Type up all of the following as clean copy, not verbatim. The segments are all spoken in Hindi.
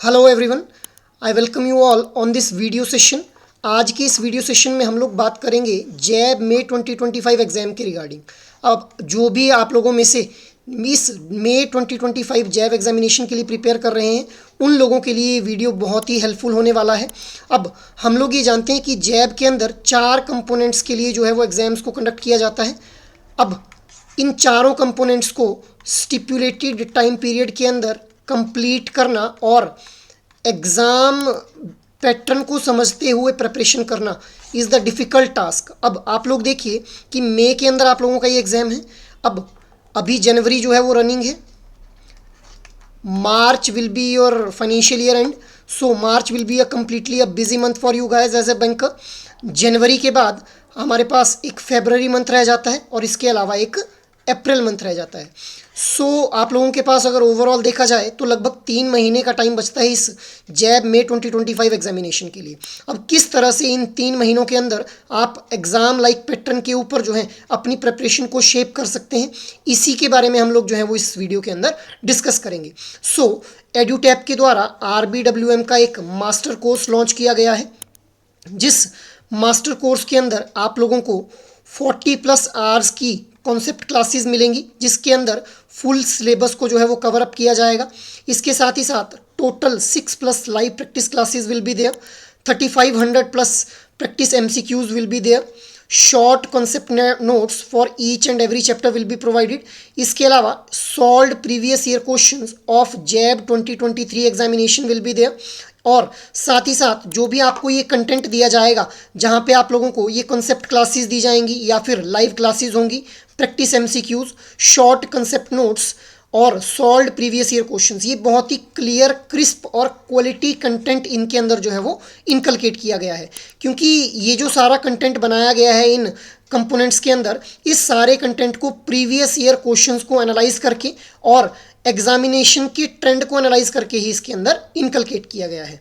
Hello everyone, I welcome you all on this video session. आज के इस वीडियो सेशन में हम लोग बात करेंगे जैब मई 2025 एग्ज़ाम के रिगार्डिंग। अब जो भी आप लोगों में से इस मई 2025 जैब एग्जामिनेशन के लिए प्रिपेयर कर रहे हैं, उन लोगों के लिए ये वीडियो बहुत ही हेल्पफुल होने वाला है। अब हम लोग ये जानते हैं कि जैब के अंदर 4 कंपोनेंट्स के लिए जो है वो एग्ज़ाम्स को कंडक्ट किया जाता है। अब इन चारों कंपोनेंट्स को स्टिपुलेटेड टाइम पीरियड के अंदर कंप्लीट करना और एग्ज़ाम पैटर्न को समझते हुए प्रिपरेशन करना इज़ द डिफ़िकल्ट टास्क। अब आप लोग देखिए कि मई के अंदर आप लोगों का ये एग्ज़ाम है। अब अभी जनवरी जो है वो रनिंग है, March will be your financial year end, so March will be a completely a busy month for you guys as a banker. जनवरी के बाद हमारे पास एक फेबररी मंथ रह जाता है और इसके अलावा एक अप्रैल मंथ रह जाता है। सो आप लोगों के पास अगर ओवरऑल देखा जाए तो लगभग 3 महीने का टाइम बचता है इस जैब मई 2025 एग्जामिनेशन के लिए। अब किस तरह से इन 3 महीनों के अंदर आप एग्ज़ाम लाइक पैटर्न के ऊपर जो है अपनी प्रिपरेशन को शेप कर सकते हैं, इसी के बारे में हम लोग जो है वो इस वीडियो के अंदर डिस्कस करेंगे। सो एड्यूटैप के द्वारा RBWM का एक मास्टर कोर्स लॉन्च किया गया है, जिस मास्टर कोर्स के अंदर आप लोगों को 40+ आवर्स की कॉन्सेप्ट क्लासेस मिलेंगी, जिसके अंदर फुल सिलेबस को जो है वो कवर अप किया जाएगा। इसके साथ ही साथ total 6+ live practice classes will be there, 3500+ practice MCQs will be there, short concept notes for each and every chapter will be provided. इसके अलावा solved previous year questions of JAB 2023 examination will be there. और साथ ही साथ जो भी आपको ये कंटेंट दिया जाएगा, जहाँ पे आप लोगों को ये कॉन्सेप्ट क्लासेस दी जाएंगी या फिर लाइव क्लासेस होंगी, practice MCQs, short concept notes और सॉल्व्ड प्रीवियस ईयर क्वेश्चंस, ये बहुत ही क्लियर, क्रिस्प और क्वालिटी कंटेंट इनके अंदर जो है वो इनकलकेट किया गया है। क्योंकि ये जो सारा कंटेंट बनाया गया है इन कंपोनेंट्स के अंदर, इस सारे कंटेंट को प्रीवियस ईयर क्वेश्चंस को एनालाइज करके और एग्जामिनेशन के ट्रेंड को एनालाइज करके ही इसके अंदर इनकलकेट किया गया है।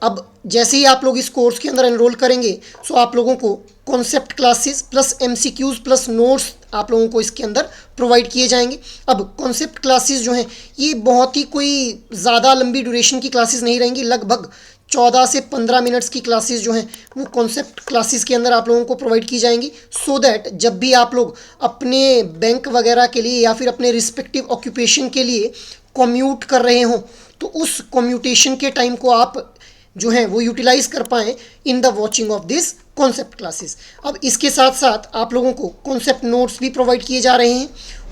अब जैसे ही आप लोग इस कोर्स के अंदर एनरोल करेंगे, सो आप लोगों को concept classes plus MCQs plus notes आप लोगों को इसके अंदर प्रोवाइड किए जाएंगे। अब कॉन्सेप्ट क्लासेस जो हैं ये बहुत ही कोई ज़्यादा लंबी ड्यूरेशन की क्लासेस नहीं रहेंगी, लगभग 14 से 15 मिनट्स की क्लासेस जो हैं वो कॉन्सेप्ट क्लासेस के अंदर आप लोगों को प्रोवाइड की जाएंगी, सो दैट जब भी आप लोग अपने बैंक वगैरह के लिए या फिर अपने रिस्पेक्टिव ऑक्यूपेशन के लिए कम्यूट कर रहे हों, तो उस कम्यूटेशन के टाइम को आप जो है वो यूटिलाइज कर पाएँ in the watching of this concept classes. अब इसके साथ साथ आप लोगों को कॉन्सेप्ट नोट्स भी प्रोवाइड किए जा रहे हैं,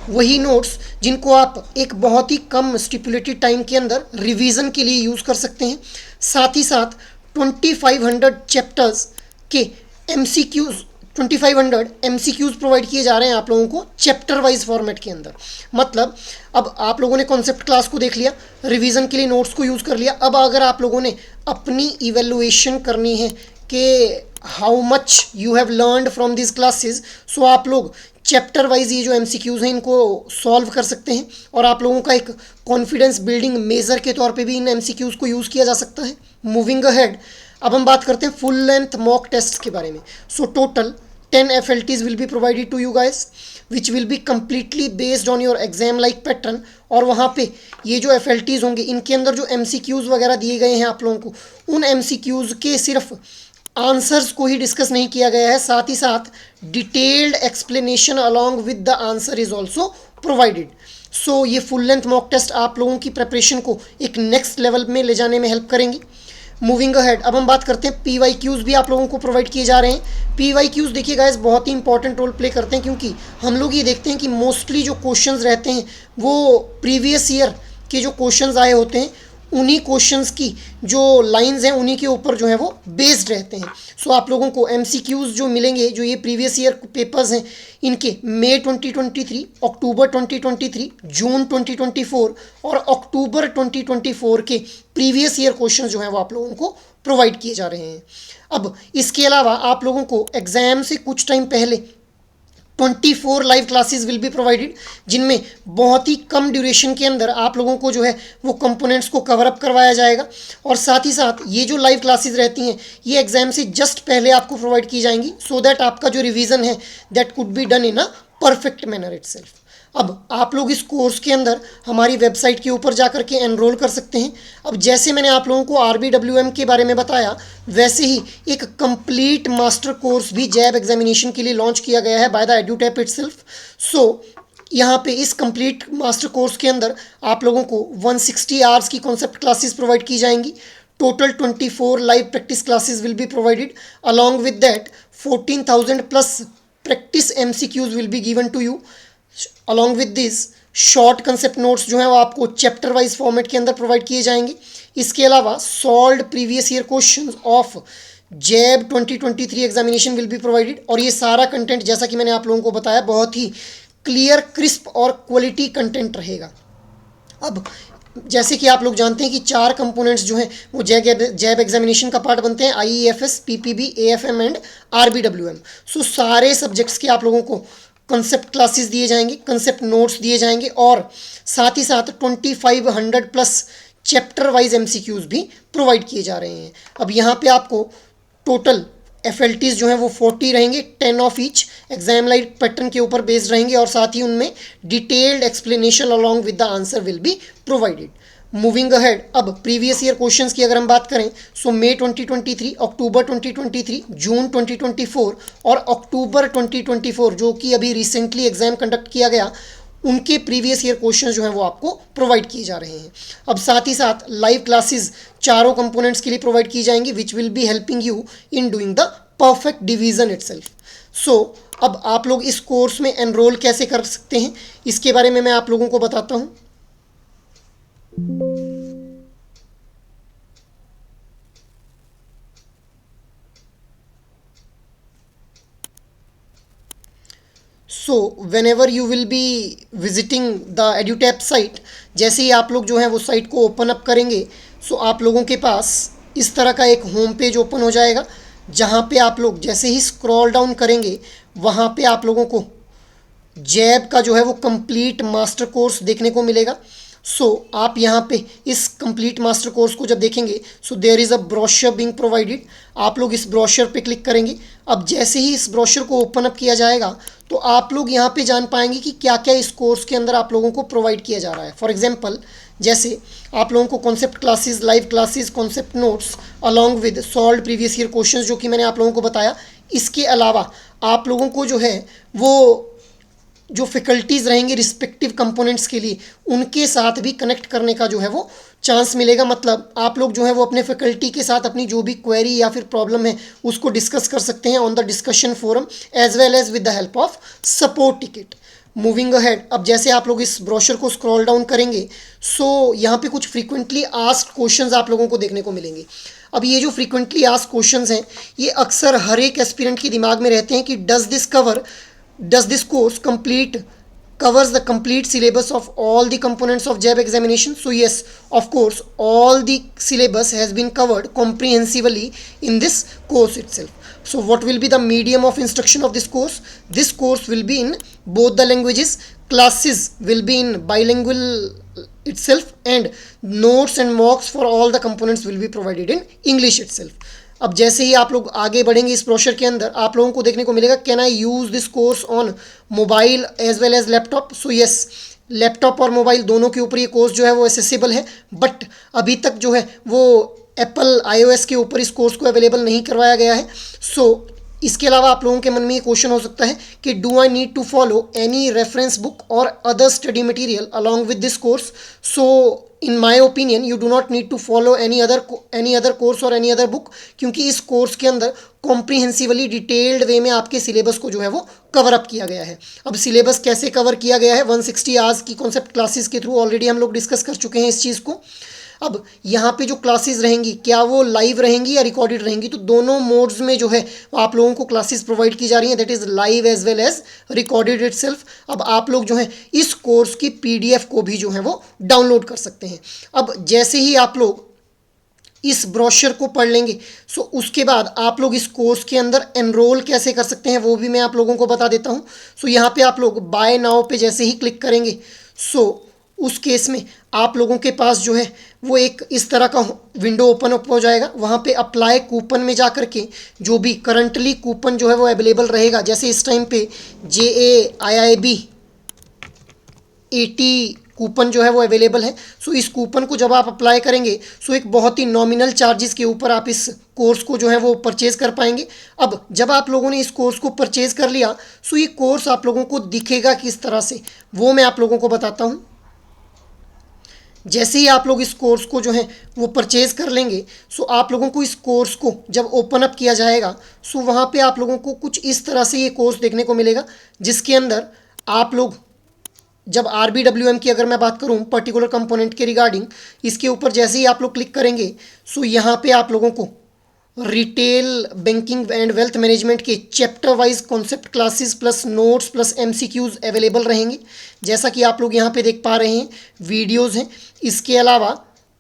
वही नोट्स जिनको आप एक बहुत ही कम स्टिपुलेटेड टाइम के अंदर रिवीजन के लिए यूज़ कर सकते हैं। साथ ही साथ 2500 चैप्टर्स के MCQs 2500 MCQs प्रोवाइड किए जा रहे हैं आप लोगों को चैप्टर वाइज फॉर्मेट के अंदर। मतलब अब आप लोगों ने कॉन्सेप्ट क्लास को देख लिया, रिवीजन के लिए नोट्स को यूज़ कर लिया। अब अगर आप लोगों ने अपनी इवेल्युएशन करनी है कि how much you have learned from this classes, so आप लोग चैप्टर वाइज ये जो MCQs हैं इनको सॉल्व कर सकते हैं और आप लोगों का एक कॉन्फिडेंस बिल्डिंग मेजर के तौर पे भी इन MCQs को यूज़ किया जा सकता है। मूविंग अहेड, अब हम बात करते हैं फुल लेंथ मॉक टेस्ट के बारे में। So total 10 FLTs will be provided to you guys, which will be completely based on your exam like pattern. और वहाँ पे ये जो FLTs होंगे इनके अंदर जो MCQs वगैरह दिए गए हैं आप लोगों को, उन MCQs के सिर्फ आंसर्स को ही डिस्कस नहीं किया गया है, साथ ही साथ detailed explanation along with the answer is also provided. So ये फुल लेंथ मॉक टेस्ट आप लोगों की प्रिपरेशन को एक नेक्स्ट लेवल में ले जाने में हेल्प करेंगी। मूविंग अहेड, अब हम बात करते हैं PYQs भी आप लोगों को प्रोवाइड किए जा रहे हैं। PYQs देखिए गाइस बहुत ही इंपॉर्टेंट रोल प्ले करते हैं, क्योंकि हम लोग ये देखते हैं कि मोस्टली जो क्वेश्चंस रहते हैं वो प्रीवियस ईयर के जो क्वेश्चंस आए होते हैं उन्हीं क्वेश्चंस की जो लाइंस हैं उन्हीं के ऊपर जो है वो बेस्ड रहते हैं। सो आप लोगों को MCQs जो मिलेंगे, जो ये प्रीवियस ईयर पेपर्स हैं इनके मई 2023, अक्टूबर 2023, जून 2024 और अक्टूबर 2024 के प्रीवियस ईयर क्वेश्चन जो हैं वो आप लोगों को प्रोवाइड किए जा रहे हैं। अब इसके अलावा आप लोगों को एग्ज़ाम से कुछ टाइम पहले 24 live classes will be provided, जिनमें बहुत ही कम ड्यूरेशन के अंदर आप लोगों को जो है वो कंपोनेंट्स को कवर अप करवाया जाएगा। और साथ ही साथ ये जो लाइव क्लासेस रहती हैं ये एग्जाम से जस्ट पहले आपको प्रोवाइड की जाएंगी, सो दैट आपका जो रिवीजन है that could be done in a perfect manner itself. अब आप लोग इस कोर्स के अंदर हमारी वेबसाइट के ऊपर जा कर के एनरोल कर सकते हैं। अब जैसे मैंने आप लोगों को RBWM के बारे में बताया, वैसे ही एक कंप्लीट मास्टर कोर्स भी जैब एग्जामिनेशन के लिए लॉन्च किया गया है बाय द एड्यूटैप इटसेल्फ। सो यहाँ पे इस कंप्लीट मास्टर कोर्स के अंदर आप लोगों को 160 आवर्स की कॉन्सेप्ट क्लासेस प्रोवाइड की जाएंगी। Total 24 live practice classes will be provided. Along with that 14,000 plus practice MCQs will be given to you. Along with this short concept notes जो हैं वो आपको चैप्टर वाइज फॉर्मेट के अंदर प्रोवाइड किए जाएंगे। इसके अलावा solved previous year questions of JAB 2023 examination will be provided. और ये सारा कंटेंट, जैसा कि मैंने आप लोगों को बताया, बहुत ही क्लियर, क्रिस्प और क्वालिटी कंटेंट रहेगा। अब जैसे कि आप लोग जानते हैं कि 4 कंपोनेंट्स जो हैं वो जैब एग्जामिनेशन का पार्ट बनते हैं, IEFS, PPB, AFM and RBWM। सो सारे सब्जेक्ट्स के आप लोगों को कंसेप्ट क्लासेस दिए जाएंगे, कंसेप्ट नोट्स दिए जाएंगे और साथ ही साथ 2500 प्लस चैप्टर वाइज MCQs भी प्रोवाइड किए जा रहे हैं। अब यहाँ पे आपको टोटल FLTs जो हैं वो 40 रहेंगे, 10 of each exam like pattern के ऊपर बेस्ड रहेंगे और साथ ही उनमें detailed explanation along with the answer will be provided. Moving ahead, अब प्रीवियस ईयर क्वेश्चंस की अगर हम बात करें, सो मई 2023, अक्टूबर 2023, जून 2024 और अक्टूबर 2024 जो कि अभी रिसेंटली एग्जाम कंडक्ट किया गया, उनके प्रीवियस ईयर क्वेश्चंस जो हैं वो आपको प्रोवाइड किए जा रहे हैं। अब साथ ही साथ लाइव क्लासेस चारों कंपोनेंट्स के लिए प्रोवाइड की जाएंगी which will be helping you in doing the perfect division itself. So अब आप लोग इस कोर्स में एनरोल कैसे कर सकते हैं, इसके बारे में मैं आप लोगों को बताता हूँ। So whenever you will be visiting the Edutap site, जैसे ही आप लोग जो हैं वो साइट को ओपन अप करेंगे, सो आप लोगों के पास इस तरह का एक होम पेज ओपन हो जाएगा, जहाँ पे आप लोग जैसे ही स्क्रॉल डाउन करेंगे वहाँ पे आप लोगों को जैब का जो है वो कंप्लीट मास्टर कोर्स देखने को मिलेगा। सो आप यहाँ पे इस कंप्लीट मास्टर कोर्स को जब देखेंगे, so there is a brochure being provided. आप लोग इस ब्रोशर पे क्लिक करेंगे। अब जैसे ही इस ब्रोशर को ओपन अप किया जाएगा तो आप लोग यहाँ पे जान पाएंगे कि क्या क्या इस कोर्स के अंदर आप लोगों को प्रोवाइड किया जा रहा है। फॉर एग्जांपल, जैसे आप लोगों को concept classes, live classes, concept notes along with solved previous year questions जो कि मैंने आप लोगों को बताया। इसके अलावा आप लोगों को जो है वो जो फैकल्टीज़ रहेंगे रिस्पेक्टिव कंपोनेंट्स के लिए, उनके साथ भी कनेक्ट करने का जो है वो चांस मिलेगा। मतलब आप लोग जो है वो अपने फैकल्टी के साथ अपनी जो भी क्वेरी या फिर प्रॉब्लम है उसको डिस्कस कर सकते हैं on the discussion forum as well as with the help of support ticket. Moving ahead, अब जैसे आप लोग इस ब्रोशर को स्क्रॉल डाउन करेंगे, सो यहाँ पे कुछ फ्रीक्वेंटली आस्क्ड क्वेश्चंस आप लोगों को देखने को मिलेंगे। अब ये जो फ्रीक्वेंटली आस्क्ड क्वेश्चंस हैं, ये अक्सर हर एक एस्पिरेंट के दिमाग में रहते हैं कि does this course covers the complete syllabus of all the components of JAB examination? So yes, of course, all the syllabus has been covered comprehensively in this course itself. So what will be the medium of instruction of this course? This course will be in both the languages. Classes will be in bilingual itself, and notes and mocks for all the components will be provided in English itself. अब जैसे ही आप लोग आगे बढ़ेंगे इस ब्रोशर के अंदर, आप लोगों को देखने को मिलेगा can I use this course on mobile as well as laptop. So yes, laptop और मोबाइल दोनों के ऊपर ये कोर्स जो है वो एसेसिबल है, बट अभी तक जो है वो एप्पल iOS के ऊपर इस कोर्स को अवेलेबल नहीं करवाया गया है। सो इसके अलावा आप लोगों के मन में ये क्वेश्चन हो सकता है कि do I need to follow any reference book और other study material along with this course? So in my opinion you do not need to follow any other course और एनी अदर बुक, क्योंकि इस कोर्स के अंदर कॉम्प्रीहेंसिवली डिटेल्ड वे में आपके सिलेबस को जो है वो कवर अप किया गया है। अब सिलेबस कैसे कवर किया गया है, 160 आवर्स की कॉन्सेप्ट क्लासेस के थ्रू ऑलरेडी हम लोग डिस्कस कर चुके हैं इस चीज़ को। अब यहाँ पे जो क्लासेस रहेंगी, क्या वो लाइव रहेंगी या रिकॉर्डेड रहेंगी? तो दोनों मोड्स में जो है आप लोगों को क्लासेस प्रोवाइड की जा रही हैं, that is live as well as recorded itself. अब आप लोग जो है इस कोर्स की PDF को भी जो है वो डाउनलोड कर सकते हैं। अब जैसे ही आप लोग इस ब्रोशर को पढ़ लेंगे, सो उसके बाद आप लोग इस कोर्स के अंदर एनरोल कैसे कर सकते हैं वो भी मैं आप लोगों को बता देता हूँ। सो यहाँ पे आप लोग बाय नाउ पे जैसे ही क्लिक करेंगे, सो उस केस में आप लोगों के पास जो है वो एक इस तरह का विंडो ओपन अप हो जाएगा। वहाँ पे अप्लाई कूपन में जा कर के जो भी करंटली कूपन जो है वो अवेलेबल रहेगा, जैसे इस टाइम पे JAIIB 80 कूपन जो है वो अवेलेबल है। सो इस कूपन को जब आप अप्लाई करेंगे सो एक बहुत ही नॉमिनल चार्जेस के ऊपर आप इस कोर्स को जो है वो परचेज़ कर पाएंगे। अब जब आप लोगों ने इस कोर्स को परचेज़ कर लिया सो ये कोर्स आप लोगों को दिखेगा किस तरह से वो मैं आप लोगों को बताता हूँ। जैसे ही आप लोग इस कोर्स को जो है वो परचेज़ कर लेंगे सो आप लोगों को इस कोर्स को जब ओपन अप किया जाएगा सो वहाँ पे आप लोगों को कुछ इस तरह से ये कोर्स देखने को मिलेगा, जिसके अंदर आप लोग जब RBWM की अगर मैं बात करूं पर्टिकुलर कंपोनेंट के रिगार्डिंग, इसके ऊपर जैसे ही आप लोग क्लिक करेंगे सो यहाँ पे आप लोगों को retail banking and wealth management के chapter wise concept classes plus notes plus MCQs available रहेंगे। जैसा कि आप लोग यहाँ पे देख पा रहे हैं वीडियोज़ हैं, इसके अलावा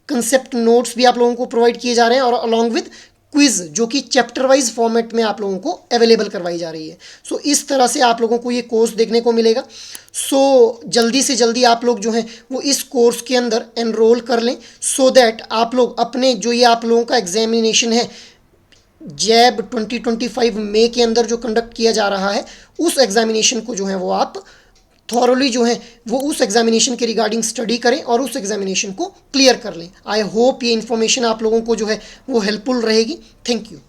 कंसेप्ट नोट्स भी आप लोगों को प्रोवाइड किए जा रहे हैं और अलॉन्ग विद क्विज़ जो कि चैप्टर वाइज फॉर्मेट में आप लोगों को अवेलेबल करवाई जा रही है। सो इस तरह से आप लोगों को ये कोर्स देखने को मिलेगा। सो जल्दी से जल्दी आप लोग जो हैं वो इस कोर्स के अंदर एनरोल कर लें सो दैट आप लोग अपने जो ये आप लोगों का एग्जामिनेशन है जैब 2025 मई के अंदर जो कंडक्ट किया जा रहा है उस एग्जामिनेशन को जो है वो आप थॉरली जो है वो उस एग्जामिनेशन के रिगार्डिंग स्टडी करें और उस एग्जामिनेशन को क्लियर कर लें। आई होप ये इन्फॉर्मेशन आप लोगों को जो है वो हेल्पफुल रहेगी। Thank you.